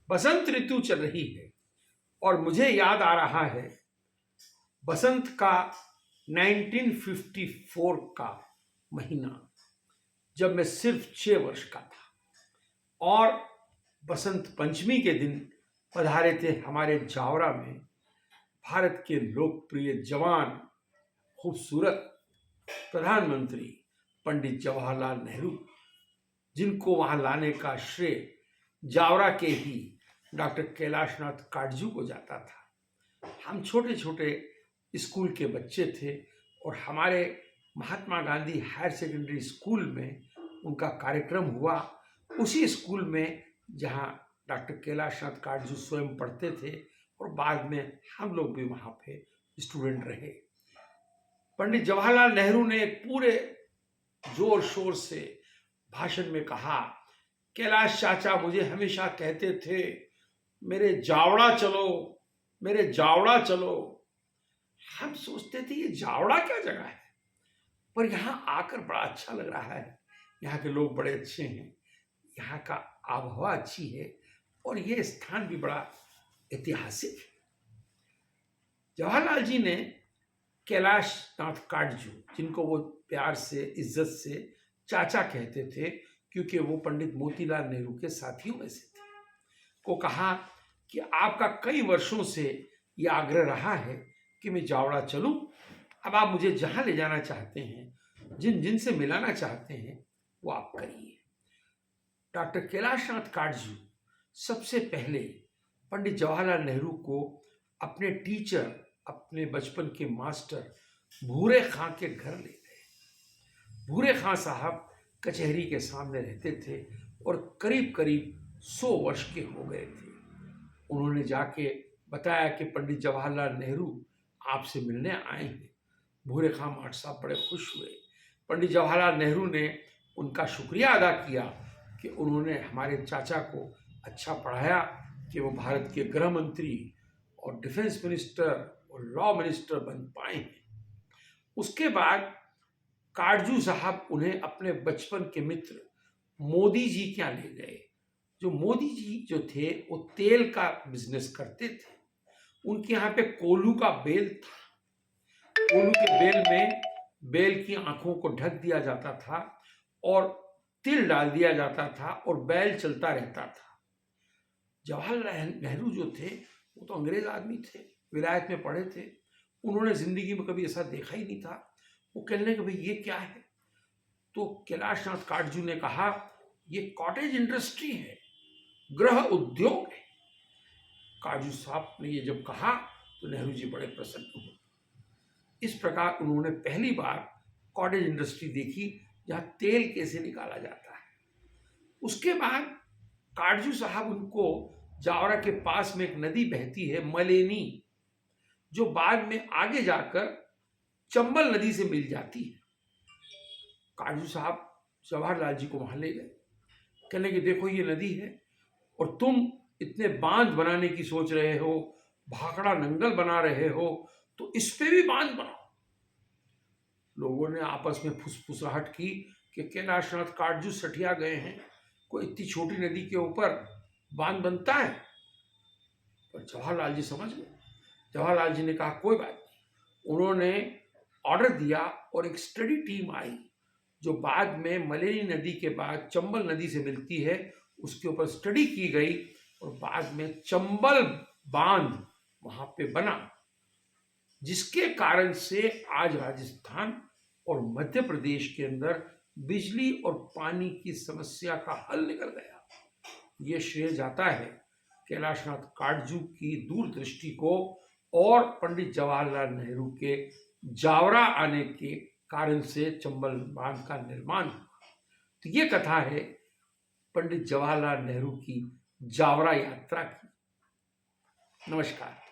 बसंत ऋतु चल रही है और मुझे याद आ रहा है बसंत का 1954 का महीना, जब मैं सिर्फ 6 वर्ष का था और बसंत पंचमी के दिन पधारे थे हमारे जावरा में भारत के लोकप्रिय जवान, खूबसूरत प्रधानमंत्री पंडित जवाहरलाल नेहरू, जिनको वहां लाने का श्रेय जावरा के ही डॉक्टर कैलाशनाथ काटजू को जाता था। हम छोटे छोटे स्कूल के बच्चे थे और हमारे Mahatma Gandhi higher secondary school में उनका कार्यक्रम हुआ। उसी स्कूल में जहां डॉक्टर कैलाशनाथ काटजू स्वयं पढ़ते थे और बाद में हम लोग भी वहां पे स्टूडेंट रहे। पंडित जवाहरलाल नेहरू ने पूरे जोर शोर से भाषण में कहा, कैलाश चाचा मुझे हमेशा कहते थे मेरे जावड़ा चलो, मेरे जावड़ा चलो। हम सोचते थे ये जावड़ा क्या जगह है, पर यहाँ आकर बड़ा अच्छा लग रहा है। यहाँ के लोग बड़े अच्छे हैं, यहाँ का आबहवा अच्छी है और ये स्थान भी बड़ा ऐतिहासिक है। जवाहरलाल जी ने कैलाश नाथ काटजू, जिनको वो प्यार से इज्जत से चाचा कहते थे क्योंकि वो पंडित मोतीलाल नेहरू के साथियों में से थे, को कहा कि आपका कई वर्षों से ये आग्रह रहा है कि मैं जावड़ा चलूं। अब आप मुझे जहां ले जाना चाहते हैं, जिन जिन से मिलाना चाहते हैं, वो आप करिए। डॉक्टर कैलाशनाथ काटजू सबसे पहले पंडित जवाहरलाल नेहरू को अपने टीचर, अपने बचपन के मास्टर भूरे खां के घर ले गए। भूरे खां साहब कचहरी के सामने रहते थे और करीब करीब 100 वर्ष के हो गए थे। उन्होंने जाके बताया कि पंडित जवाहरलाल नेहरू आपसे मिलने आए हैं। भूरे खां माट साहब बड़े खुश हुए। पंडित जवाहरलाल नेहरू ने उनका शुक्रिया अदा किया कि उन्होंने हमारे चाचा को अच्छा पढ़ाया कि वो भारत के गृह मंत्री और डिफेंस मिनिस्टर और लॉ मिनिस्टर बन पाए हैं। उसके बाद काटजू साहब उन्हें अपने बचपन के मित्र मोदी जी क्या ले गए। जो मोदी जी जो थे वो तेल का बिजनेस करते थे। उनके यहाँ पे कोल्हू का बेल था। कोल्हू के बेल में बेल की आंखों को ढक दिया जाता था और तिल डाल दिया जाता था और बैल चलता रहता था। जवाहरलाल नेहरू जो थे वो तो अंग्रेज आदमी थे, विलायत में पढ़े थे। उन्होंने जिंदगी में कभी ऐसा देखा ही नहीं था। वो कहने लगे भाई ये क्या है। तो कैलाशनाथ काटजू ने कहा ये कॉटेज इंडस्ट्री है, गृह उद्योग है। काटजू साहब ने ये जब कहा तो नेहरू जी बड़े प्रसन्न हुए। इस प्रकार उन्होंने पहली बार कॉटेज इंडस्ट्री देखी जहां तेल कैसे निकाला जाता है। उसके बाद काटजू साहब उनको जावरा के पास में एक नदी बहती है मलेनी, जो बाद में आगे जाकर चंबल नदी से मिल जाती है। काटजू साहब जवाहरलाल जी को वहां ले गए, कहने कि देखो ये नदी है और तुम इतने बांध बनाने की सोच रहे हो, भाखड़ा नंगल बना रहे हो, तो इस पे भी बांध बनाओ। लोगों ने आपस में फुसफुसाहट की कि कैलाशनाथ काटजू सठिया गए हैं, कोई इतनी छोटी नदी के ऊपर बांध बनता है। पर जवाहरलाल जी समझ गए। जवाहरलाल जी ने कहा कोई बात नहीं। उन्होंने ऑर्डर दिया और एक स्टडी टीम आई जो बाद में मलेनी नदी के बाद चंबल नदी से मिलती है, उसके ऊपर स्टडी की गई और बाद में चंबल बांध वहां पे बना, जिसके कारण से आज राजस्थान और मध्य प्रदेश के अंदर बिजली और पानी की समस्या का हल निकल गया। ये श्रेय जाता है कैलाशनाथ काटजू की दूरदृष्टि को और पंडित जवाहरलाल नेहरू के जावरा आने के कारण से चंबल बांध का निर्माण हुआ। तो ये कथा है पंडित जवाहरलाल नेहरू की जावरा यात्रा की। नमस्कार।